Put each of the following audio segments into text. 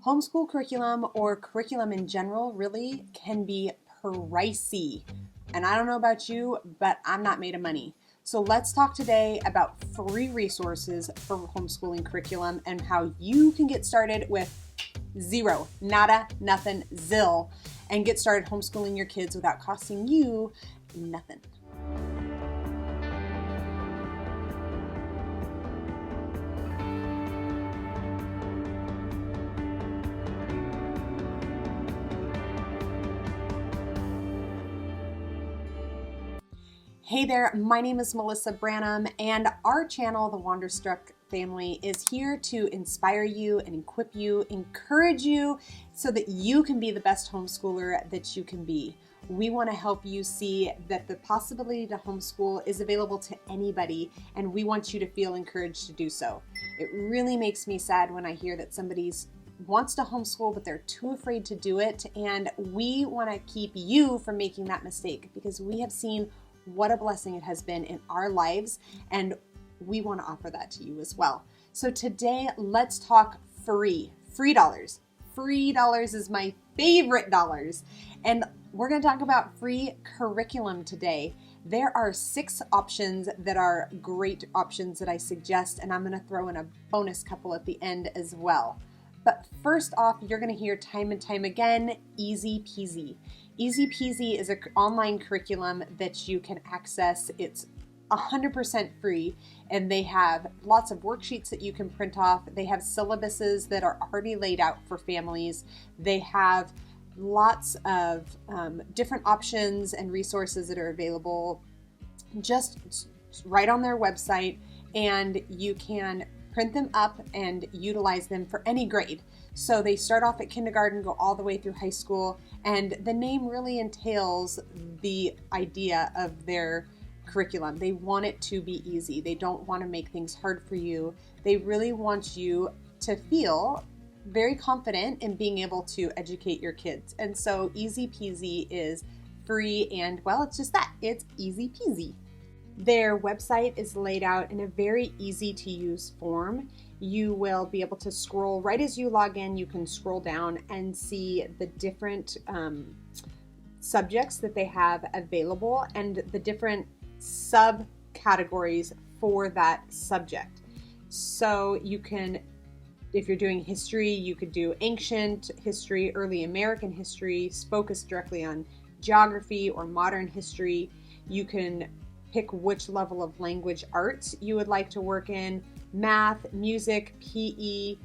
Homeschool curriculum or curriculum in general really can be pricey. And I don't know about you, but I'm not made of money. So let's talk today about free resources for homeschooling curriculum and how you can get started with zero, nada, nothing, zill, and get started homeschooling your kids without costing you nothing. Hey there, my name is Melissa Branham, and our channel, the WanderStruck.Family, is here to inspire you and equip you, encourage you, so that you can be the best homeschooler that you can be. We want to help you see that the possibility to homeschool is available to anybody, and we want you to feel encouraged to do so. It really makes me sad when I hear that somebody wants to homeschool, but they're too afraid to do it, and we want to keep you from making that mistake because we have seen what a blessing it has been in our lives, and we want to offer that to you as well. So today, let's talk free dollars. Free dollars is my favorite dollars. And we're going to talk about free curriculum today. There are 6 options that are great options that I suggest, and I'm going to throw in a bonus couple at the end as well. But first off, you're going to hear time and time again, easy peasy. Easy peasy is an online curriculum that you can access. It's 100% free, and they have lots of worksheets that you can print off. They have syllabuses that are already laid out for families. They have lots of different options and resources that are available just right on their website, and you can print them up and utilize them for any grade. So they start off at kindergarten, go all the way through high school, and the name really entails the idea of their curriculum. They want it to be easy. They don't want to make things hard for you. They really want you to feel very confident in being able to educate your kids. And so easy peasy is free, and well, it's just that. It's easy peasy. Their website is laid out in a very easy to use form. You will be able to scroll right as you log in. You can scroll down and see the different subjects that they have available and the different subcategories for that subject. So you can, if you're doing history, you could do ancient history, early American history, focus directly on geography or modern history. You can pick which level of language arts you would like to work in, math, music, PE.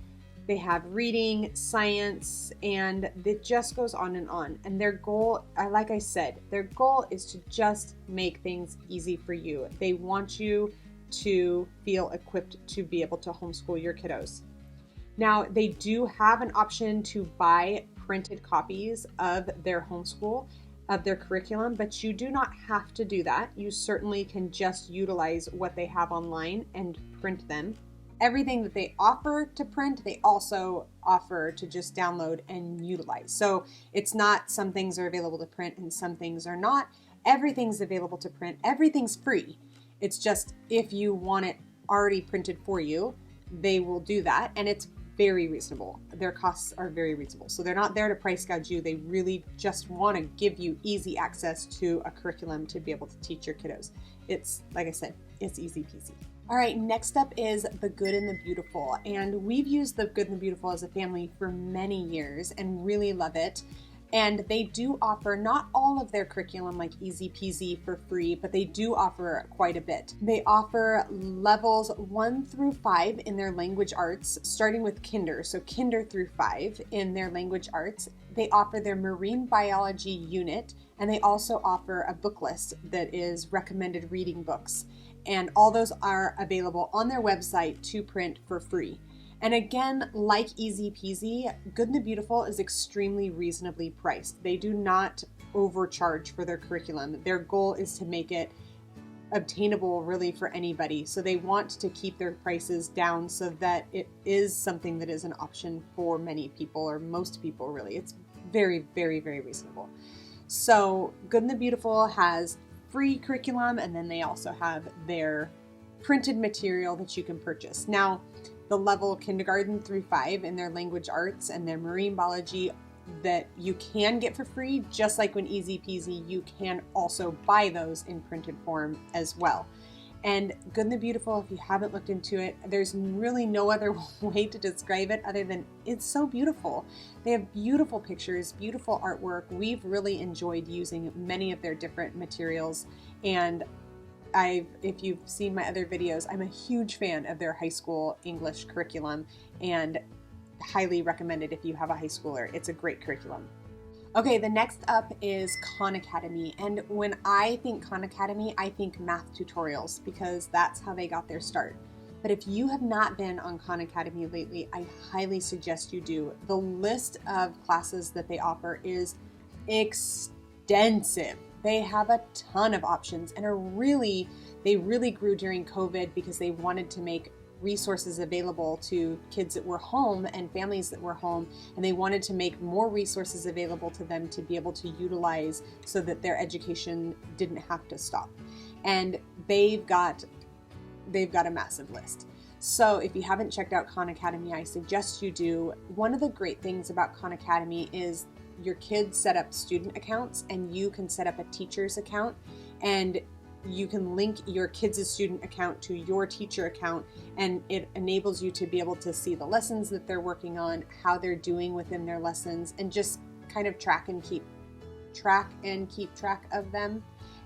They have reading, science, and it just goes on and on. And their goal, like I said, their goal is to just make things easy for you. They want you to feel equipped to be able to homeschool your kiddos. Now, they do have an option to buy printed copies of their curriculum, but you do not have to do that. You certainly can just utilize what they have online and print them. Everything that they offer to print, they also offer to just download and utilize. So it's not some things are available to print and some things are not. Everything's available to print. Everything's free. It's just if you want it already printed for you, they will do that, and it's very reasonable. Their costs are very reasonable. So they're not there to price gouge you. They really just want to give you easy access to a curriculum to be able to teach your kiddos. It's, like I said, it's easy peasy. All right, next up is The Good and the Beautiful. And we've used The Good and the Beautiful as a family for many years and really love it. And they do offer not all of their curriculum like easy peasy for free, but they do offer quite a bit. They offer levels 1 through 5 in their language arts, starting with kinder, so kinder through 5 in their language arts. They offer their marine biology unit, and they also offer a book list that is recommended reading books. And all those are available on their website to print for free. And again, like easy peasy, Good and the Beautiful is extremely reasonably priced. They do not overcharge for their curriculum. Their goal is to make it obtainable really for anybody. So they want to keep their prices down so that it is something that is an option for many people, or most people really. It's very, very, very reasonable. So Good and the Beautiful has free curriculum, and then they also have their printed material that you can purchase. Now, the level kindergarten through 5 in their language arts and their marine biology that you can get for free, just like when Easy Peasy, you can also buy those in printed form as well. And Good and the Beautiful, if you haven't looked into it, there's really no other way to describe it other than it's so beautiful. They have beautiful pictures, beautiful artwork. We've really enjoyed using many of their different materials. And if you've seen my other videos, I'm a huge fan of their high school English curriculum and highly recommend it if you have a high schooler. It's a great curriculum. Okay, the next up is Khan Academy. And when I think Khan Academy, I think math tutorials because that's how they got their start. But if you have not been on Khan Academy lately, I highly suggest you do. The list of classes that they offer is extensive. They have a ton of options and they really grew during COVID because they wanted to make resources available to kids that were home and families that were home, and they wanted to make more resources available to them to be able to utilize so that their education didn't have to stop. And they've got a massive list. So if you haven't checked out Khan Academy, I suggest you do. One of the great things about Khan Academy is your kids set up student accounts and you can set up a teacher's account, and you can link your kids' student account to your teacher account, and it enables you to be able to see the lessons that they're working on, how they're doing within their lessons, and just kind of track and keep track of them,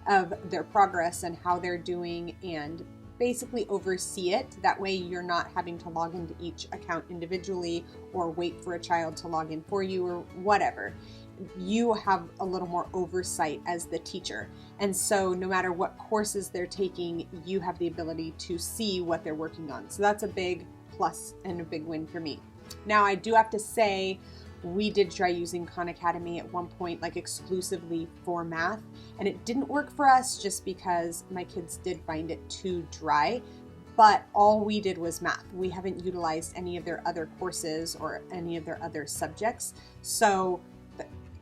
of their progress and how they're doing, and basically oversee it. That way you're not having to log into each account individually or wait for a child to log in for you or whatever. You have a little more oversight as the teacher. And so no matter what courses they're taking, you have the ability to see what they're working on. So that's a big plus and a big win for me. Now, I do have to say, we did try using Khan Academy at one point, like exclusively for math, and it didn't work for us just because my kids did find it too dry. But all we did was math. We haven't utilized any of their other courses or any of their other subjects. So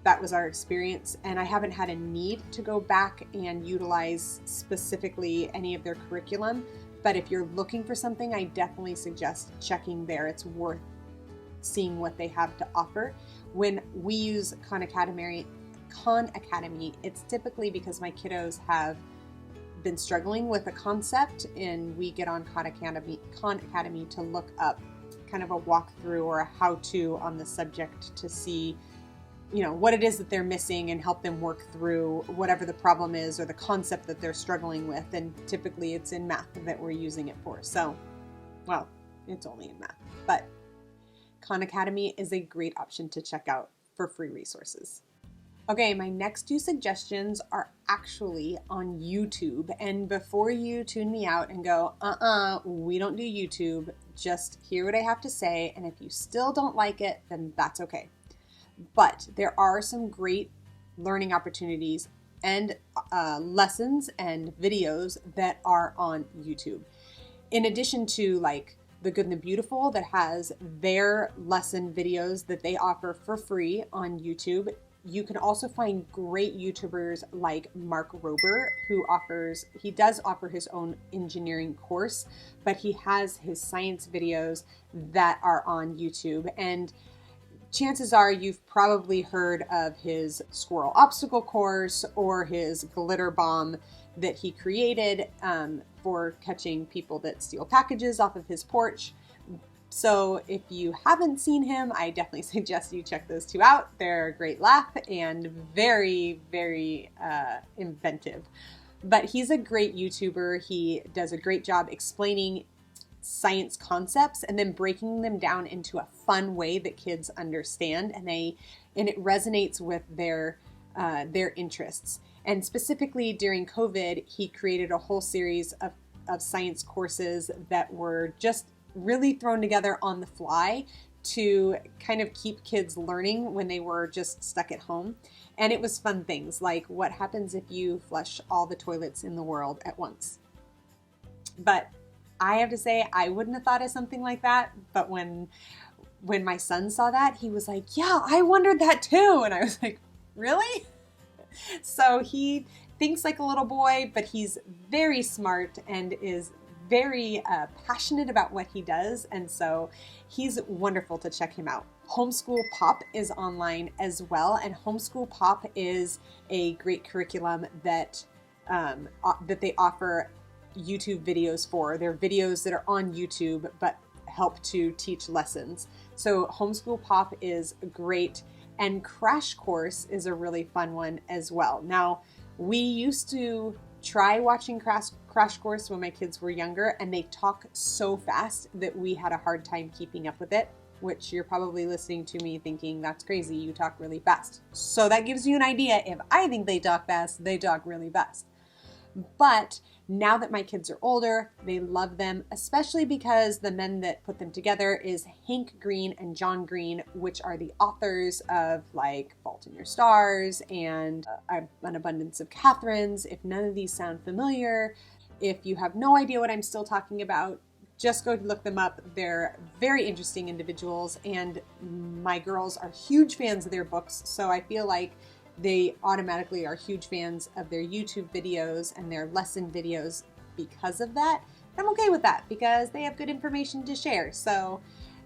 that was our experience, and I haven't had a need to go back and utilize specifically any of their curriculum. But if you're looking for something, I definitely suggest checking there. It's worth seeing what they have to offer. When we use Khan Academy, it's typically because my kiddos have been struggling with a concept, and we get on Khan Academy to look up kind of a walkthrough or a how-to on the subject to see what it is that they're missing and help them work through whatever the problem is or the concept that they're struggling with. And typically it's in math that we're using it for. So, well, it's only in math, but Khan Academy is a great option to check out for free resources. Okay, my next 2 suggestions are actually on YouTube. And before you tune me out and go, we don't do YouTube, just hear what I have to say. And if you still don't like it, then that's okay. But there are some great learning opportunities and lessons and videos that are on YouTube. In addition to like The Good and the Beautiful that has their lesson videos that they offer for free on YouTube, you can also find great YouTubers like Mark Rober, he does offer his own engineering course, but he has his science videos that are on YouTube. And chances are you've probably heard of his squirrel obstacle course or his glitter bomb that he created for catching people that steal packages off of his porch. So if you haven't seen him, I definitely suggest you check those 2 out. They're a great laugh and very, very inventive. But he's a great YouTuber. He does a great job explaining science concepts and then breaking them down into a fun way that kids understand, and it resonates with their interests. And specifically during COVID, he created a whole series of science courses that were just really thrown together on the fly to kind of keep kids learning when they were just stuck at home. And it was fun things like what happens if you flush all the toilets in the world at once. But I have to say, I wouldn't have thought of something like that. But when my son saw that, he was like, yeah, I wondered that too. And I was like, really? So he thinks like a little boy, but he's very smart and is very passionate about what he does, and so he's wonderful to check him out. Homeschool Pop is online as well, and Homeschool Pop is a great curriculum that they offer YouTube videos for. They're videos that are on YouTube but help to teach lessons. So Homeschool Pop is great, and Crash Course is a really fun one as well. Now, we used to try watching Crash Course when my kids were younger, and they talk so fast that we had a hard time keeping up with it, which you're probably listening to me thinking, that's crazy, you talk really fast. So that gives you an idea. If I think they talk fast, they talk really fast. But now that my kids are older, they love them, especially because the men that put them together is Hank Green and John Green, which are the authors of like Fault in Your Stars and An Abundance of Catherines. If none of these sound familiar, if you have no idea what I'm still talking about, just go look them up. They're very interesting individuals, and my girls are huge fans of their books, so I feel like they automatically are huge fans of their YouTube videos and their lesson videos because of that. I'm okay with that because they have good information to share. So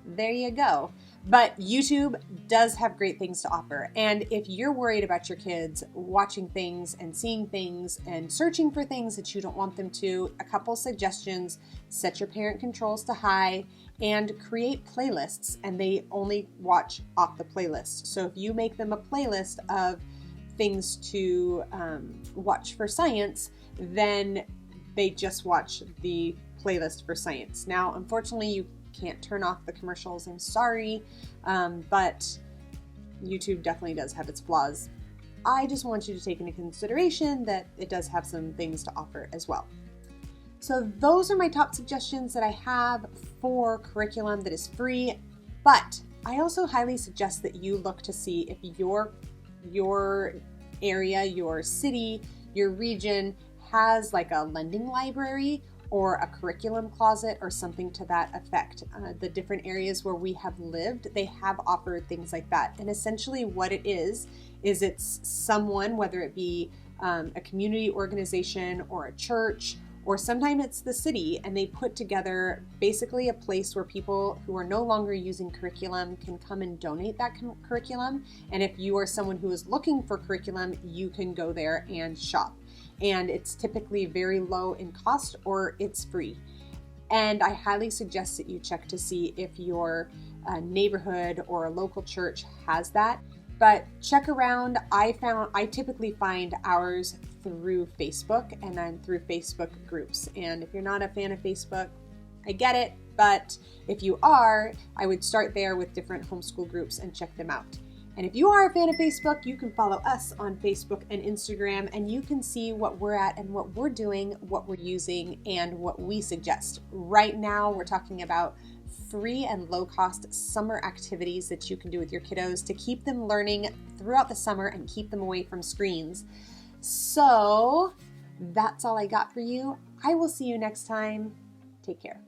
there you go. But YouTube does have great things to offer. And if you're worried about your kids watching things and seeing things and searching for things that you don't want them to, a couple suggestions: set your parent controls to high and create playlists, and they only watch off the playlist. So if you make them a playlist of things to watch for science, then they just watch the playlist for science. Now, unfortunately, you can't turn off the commercials. I'm sorry, but YouTube definitely does have its flaws. I just want you to take into consideration that it does have some things to offer as well. So those are my top suggestions that I have for curriculum that is free, but I also highly suggest that you look to see if your area, your city, your region has like a lending library or a curriculum closet or something to that effect. The different areas where we have lived, they have offered things like that. And essentially what it is it's someone, whether it be a community organization or a church, or sometimes it's the city, and they put together basically a place where people who are no longer using curriculum can come and donate that curriculum. And if you are someone who is looking for curriculum, you can go there and shop. And it's typically very low in cost, or it's free. And I highly suggest that you check to see if your neighborhood or a local church has that. But check around. I typically find ours through Facebook, and then through Facebook groups. And if you're not a fan of Facebook, I get it, but if you are, I would start there with different homeschool groups and check them out. And if you are a fan of Facebook, you can follow us on Facebook and Instagram, and you can see what we're at and what we're doing, what we're using, and what we suggest. Right now, we're talking about free and low-cost summer activities that you can do with your kiddos to keep them learning throughout the summer and keep them away from screens. So that's all I got for you. I will see you next time. Take care.